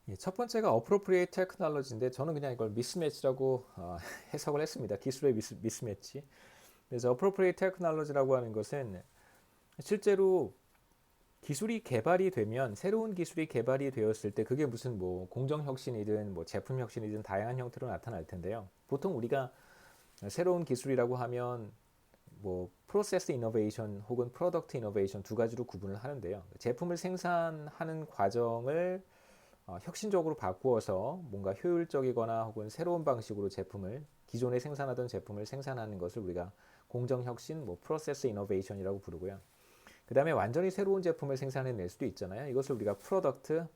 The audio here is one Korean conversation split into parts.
예, 첫 번째가 appropriate technology인데 저는 그냥 이걸 미스매치라고 해석을 했습니다. 기술의 미스매치. 그래서 appropriate technology라고 하는 것은 실제로 기술이 개발이 되면 새로운 기술이 개발이 되었을 때 그게 무슨 뭐 공정 혁신이든 뭐 제품 혁신이든 다양한 형태로 나타날 텐데요. 보통 우리가 새로운 기술이라고 하면 뭐 프로세스 이노베이션 혹은 프로덕트 이노베이션 두 가지로 구분을 하는데요. 제품을 생산하는 과정을 혁신적으로 바꾸어서 뭔가 효율적이거나 혹은 새로운 방식으로 제품을 기존에 생산하던 제품을 생산하는 것을 우리가 공정 혁신, 뭐 프로세스 이노베이션이라고 부르고요. 그 다음에 완전히 새로운 제품을 생산해낼 수도 있잖아요. 이것을 우리가 프로덕트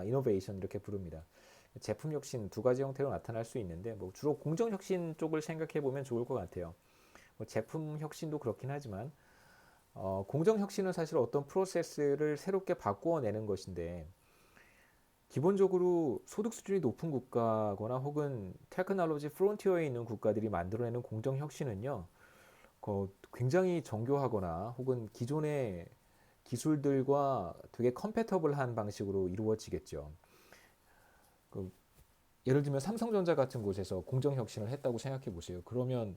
이노베이션 이렇게 부릅니다. 제품 혁신 두 가지 형태로 나타날 수 있는데 뭐 주로 공정 혁신 쪽을 생각해 보면 좋을 것 같아요. 뭐 제품 혁신도 그렇긴 하지만 공정 혁신은 사실 어떤 프로세스를 새롭게 바꾸어내는 것인데 기본적으로 소득 수준이 높은 국가거나 혹은 테크놀로지 프론티어에 있는 국가들이 만들어내는 공정 혁신은요, 굉장히 정교하거나 혹은 기존의 기술들과 되게 컴패터블한 방식으로 이루어지겠죠. 그 예를 들면 삼성전자 같은 곳에서 공정 혁신을 했다고 생각해 보세요. 그러면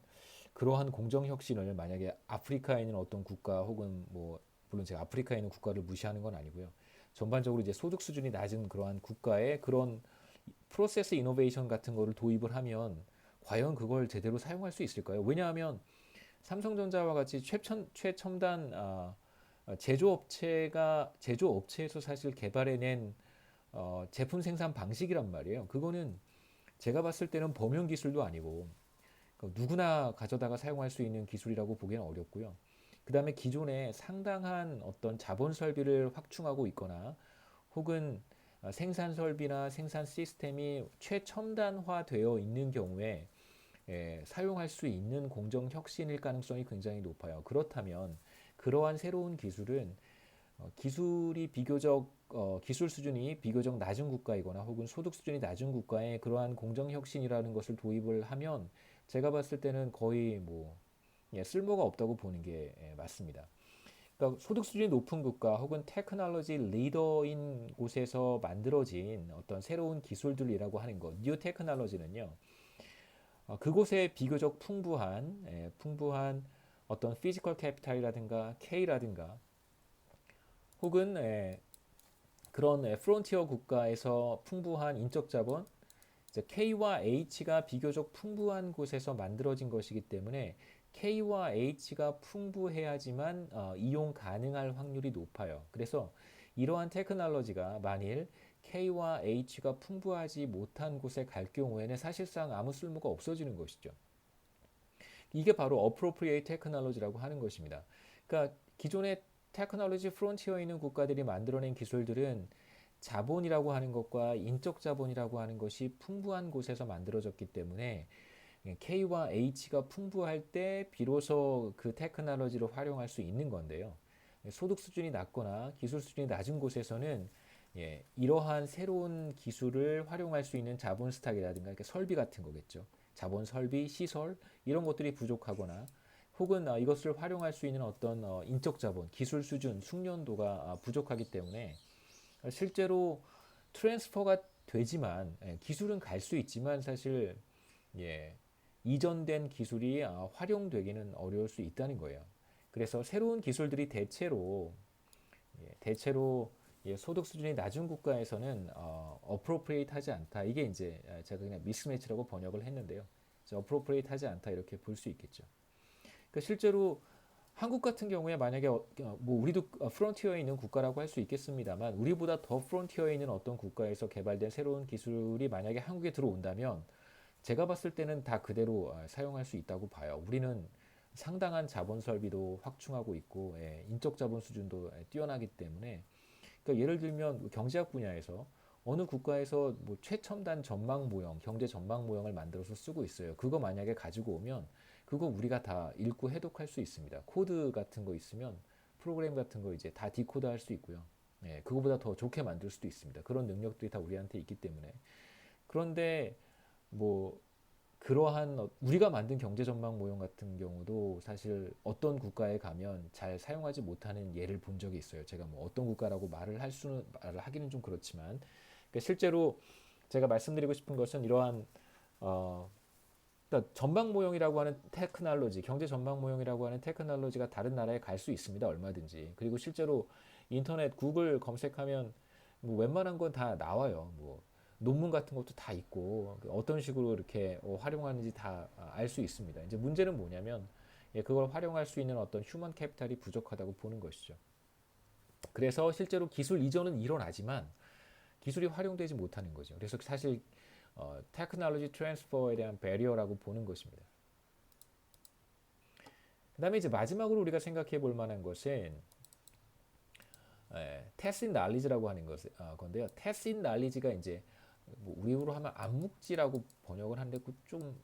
그러한 공정 혁신을 만약에 아프리카에 있는 어떤 국가 혹은 뭐 물론 제가 아프리카에 있는 국가를 무시하는 건 아니고요. 전반적으로 이제 소득 수준이 낮은 그러한 국가에 그런 프로세스 이노베이션 같은 거를 도입을 하면 과연 그걸 제대로 사용할 수 있을까요? 왜냐하면 삼성전자와 같이 최첨단 제조업체에서 사실 개발해낸 제품 생산 방식이란 말이에요. 그거는 제가 봤을 때는 범용 기술도 아니고 누구나 가져다가 사용할 수 있는 기술이라고 보기는 어렵고요. 그 다음에 기존에 상당한 어떤 자본 설비를 확충하고 있거나 혹은 생산 설비나 생산 시스템이 최첨단화되어 있는 경우에 사용할 수 있는 공정 혁신일 가능성이 굉장히 높아요. 그렇다면 그러한 새로운 기술은 기술이 비교적 기술 수준이 비교적 낮은 국가이거나 혹은 소득 수준이 낮은 국가에 그러한 공정 혁신이라는 것을 도입을 하면 제가 봤을 때는 거의 뭐 쓸모가 없다고 보는 게 맞습니다. 그러니까 소득 수준이 높은 국가 혹은 테크놀로지 리더인 곳에서 만들어진 어떤 새로운 기술들이라고 하는 것, 뉴 테크놀로지는요. 그곳에 비교적 풍부한 어떤 피지컬 캐피탈이라든가 K라든가 혹은 그런 프론티어 국가에서 풍부한 인적 자본, K와 H가 비교적 풍부한 곳에서 만들어진 것이기 때문에 K와 H가 풍부해야지만 이용 가능할 확률이 높아요. 그래서 이러한 테크놀로지가 만일 K와 H가 풍부하지 못한 곳에 갈 경우에는 사실상 아무 쓸모가 없어지는 것이죠. 이게 바로 appropriate technology라고 하는 것입니다. 그러니까 기존의 테크놀로지 프론티어에 있는 국가들이 만들어낸 기술들은 자본이라고 하는 것과 인적 자본이라고 하는 것이 풍부한 곳에서 만들어졌기 때문에 K와 H가 풍부할 때 비로소 그 테크놀로지를 활용할 수 있는 건데요. 소득 수준이 낮거나 기술 수준이 낮은 곳에서는 이러한 새로운 기술을 활용할 수 있는 자본 스탁이라든가 설비 같은 거겠죠. 자본 설비, 시설 이런 것들이 부족하거나 혹은 이것을 활용할 수 있는 어떤 인적 자본, 기술 수준, 숙련도가 부족하기 때문에 실제로 트랜스퍼가 되지만 기술은 갈 수 있지만 사실 예, 이전된 기술이 활용되기는 어려울 수 있다는 거예요. 그래서 새로운 기술들이 대체로 소득 수준이 낮은 국가에서는 appropriate 하지 않다. 이게 이제 제가 그냥 미스매치라고 번역을 했는데요. appropriate 하지 않다 이렇게 볼 수 있겠죠. 그러니까 실제로 한국 같은 경우에 만약에 뭐 우리도 프론티어에 있는 국가라고 할 수 있겠습니다만 우리보다 더 프론티어에 있는 어떤 국가에서 개발된 새로운 기술이 만약에 한국에 들어온다면 제가 봤을 때는 다 그대로 사용할 수 있다고 봐요. 우리는 상당한 자본 설비도 확충하고 있고 인적 자본 수준도 뛰어나기 때문에 그러니까 예를 들면 경제학 분야에서 어느 국가에서 뭐 최첨단 전망 모형, 경제 전망 모형을 만들어서 쓰고 있어요. 그거 만약에 가지고 오면 그거 우리가 다 읽고 해독할 수 있습니다. 코드 같은 거 있으면 프로그램 같은 거 이제 다 디코드 할 수 있고요. 그거보다 더 좋게 만들 수도 있습니다. 그런 능력들이 다 우리한테 있기 때문에. 그런데 뭐 그러한 우리가 만든 경제 전망 모형 같은 경우도 사실 어떤 국가에 가면 잘 사용하지 못하는 예를 본 적이 있어요. 제가 뭐 어떤 국가라고 말을 하기는 좀 그렇지만 그러니까 실제로 제가 말씀드리고 싶은 것은 이러한 어, 그러니까 전방 모형이라고 하는 테크놀로지, 경제 전방 모형이라고 하는 테크놀로지가 다른 나라에 갈 수 있습니다. 얼마든지. 그리고 실제로 인터넷 구글 검색하면 뭐 웬만한 건 다 나와요. 뭐 논문 같은 것도 다 있고 어떤 식으로 이렇게 활용하는지 다 알 수 있습니다. 이제 문제는 뭐냐면 그걸 활용할 수 있는 어떤 휴먼 캐피탈이 부족하다고 보는 것이죠. 그래서 실제로 기술 이전은 일어나지만 기술이 활용되지 못하는 거죠. 그래서 사실 테크놀로지 트랜스퍼에 대한 배리어라고 보는 것입니다. 그다음에 이제 마지막으로 우리가 생각해 볼 만한 것은 tacit knowledge라고 하는 건데요. tacit knowledge가 이제 뭐 우리로 하면 암묵지라고 번역을 하는데 그좀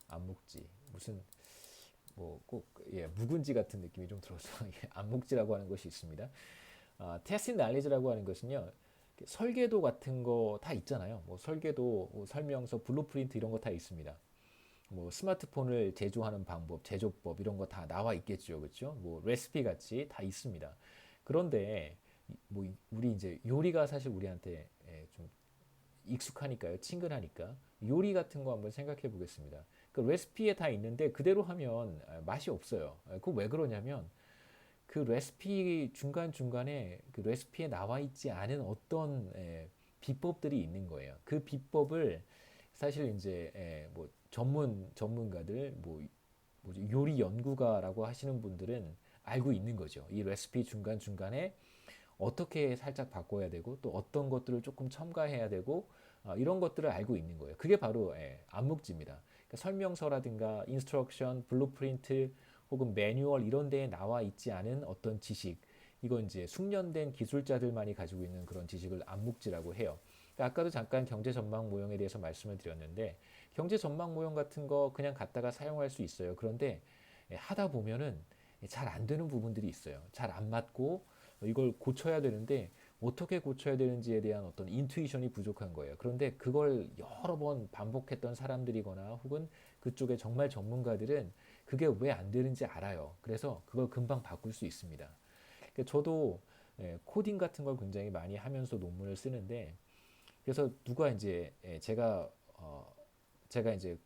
암묵지 무슨 뭐 꼭 묵은지 같은 느낌이 좀 들어서 암묵지라고 하는 것이 있습니다. tacit knowledge라고 하는 것은요. 설계도 같은 거 다 있잖아요. 뭐 설계도, 뭐 설명서, 블루프린트 이런 거 다 있습니다. 뭐 스마트폰을 제조하는 방법, 제조법 이런 거 다 나와 있겠죠, 그렇죠? 뭐 레시피 같이 다 있습니다. 그런데 뭐 우리 이제 요리가 사실 우리한테 좀 익숙하니까요, 친근하니까 요리 같은 거 한번 생각해 보겠습니다. 그 레시피에 다 있는데 그대로 하면 맛이 없어요. 그 왜 그러냐면 그 레시피 중간중간에 그 레시피에 나와 있지 않은 어떤 비법들이 있는 거예요. 그 비법을 사실 이제 뭐 전문가들 뭐 뭐지 요리 연구가라고 하시는 분들은 알고 있는 거죠. 이 레시피 중간중간에 어떻게 살짝 바꿔야 되고 또 어떤 것들을 조금 첨가해야 되고 이런 것들을 알고 있는 거예요. 그게 바로 암묵지입니다. 그러니까 설명서라든가 인스트럭션, 블루프린트 혹은 매뉴얼 이런 데에 나와 있지 않은 어떤 지식 이건 이제 숙련된 기술자들만이 가지고 있는 그런 지식을 암묵지라고 해요. 그러니까 아까도 잠깐 경제 전망 모형에 대해서 말씀을 드렸는데 경제 전망 모형 같은 거 그냥 갖다가 사용할 수 있어요. 그런데 하다 보면은 잘 안 되는 부분들이 있어요. 잘 안 맞고 이걸 고쳐야 되는데 어떻게 고쳐야 되는지에 대한 어떤 인투이션이 부족한 거예요. 그런데 그걸 여러 번 반복했던 사람들이거나 혹은 그쪽에 정말 전문가들은 그게 왜 안 되는지 알아요. 그래서 그걸 금방 바꿀 수 있습니다. 그러니까 저도 코딩 같은 걸 굉장히 많이 하면서 논문을 쓰는데 그래서 누가 이제 제가 이제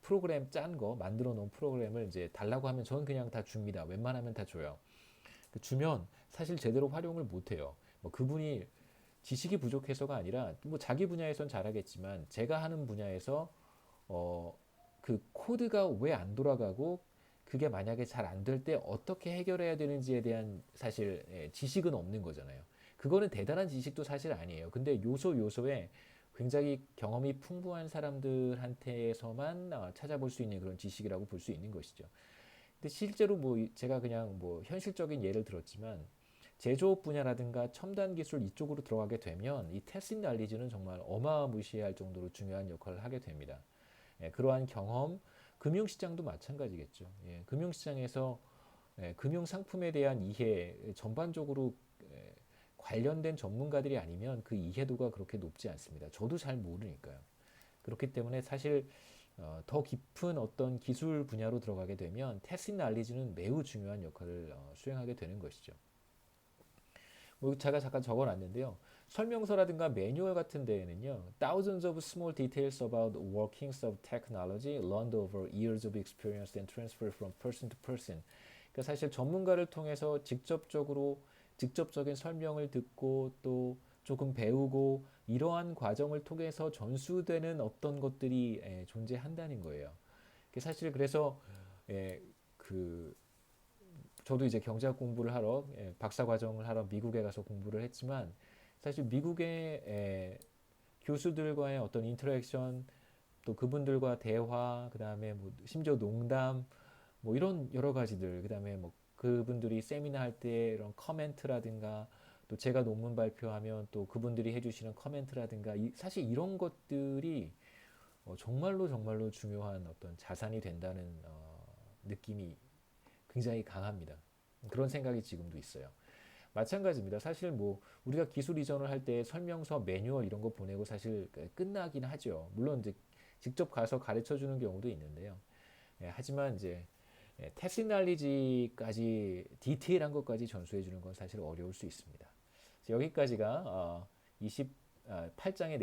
프로그램 짠 거 만들어 놓은 프로그램을 이제 달라고 하면 저는 그냥 다 줍니다. 웬만하면 다 줘요. 주면 사실 제대로 활용을 못 해요. 뭐 그분이 지식이 부족해서가 아니라 뭐 자기 분야에선 잘하겠지만 제가 하는 분야에서 어, 그 코드가 왜 안 돌아가고 그게 만약에 잘 안 될 때 어떻게 해결해야 되는지에 대한 사실 지식은 없는 거잖아요. 그거는 대단한 지식도 사실 아니에요. 근데 요소요소에 굉장히 경험이 풍부한 사람들한테서만 찾아볼 수 있는 그런 지식이라고 볼 수 있는 것이죠. 근데 실제로 뭐 제가 그냥 뭐 현실적인 예를 들었지만 제조업 분야라든가 첨단 기술 이쪽으로 들어가게 되면 이 테스트 날리지는 정말 어마무시할 정도로 중요한 역할을 하게 됩니다. 그러한 경험, 금융시장도 마찬가지겠죠. 금융시장에서 금융 상품에 대한 이해 전반적으로 관련된 전문가들이 아니면 그 이해도가 그렇게 높지 않습니다. 저도 잘 모르니까요. 그렇기 때문에 사실 더 깊은 어떤 기술 분야로 들어가게 되면 테스트 날리지는 매우 중요한 역할을 수행하게 되는 것이죠. 뭐 제가 잠깐 적어놨는데요. 설명서라든가 매뉴얼 같은 데에는요. Thousands of small details about the workings of technology learned over years of experience and transferred from person to person. 그러니까 사실 전문가를 통해서 직접적인 설명을 듣고 또 조금 배우고 이러한 과정을 통해서 전수되는 어떤 것들이 존재한다는 거예요. 사실 그래서 그 저도 이제 경제학 공부를 하러 박사 과정을 하러 미국에 가서 공부를 했지만 사실 미국의 교수들과의 어떤 인터랙션 또 그분들과 대화 그다음에 뭐 심지어 농담 뭐 이런 여러 가지들 그다음에 뭐 그분들이 세미나 할 때 이런 커멘트라든가 또 제가 논문 발표하면 또 그분들이 해주시는 커멘트라든가 사실 이런 것들이 정말로 중요한 어떤 자산이 된다는 느낌이 굉장히 강합니다. 그런 생각이 지금도 있어요. 마찬가지입니다. 사실 뭐 우리가 기술 이전을 할 때 설명서, 매뉴얼 이런 거 보내고 사실 끝나긴 하죠. 물론 이제 직접 가서 가르쳐 주는 경우도 있는데요. 하지만 이제 테스날리지까지 디테일한 것까지 전수해 주는 건 사실 어려울 수 있습니다. 여기까지가 8장의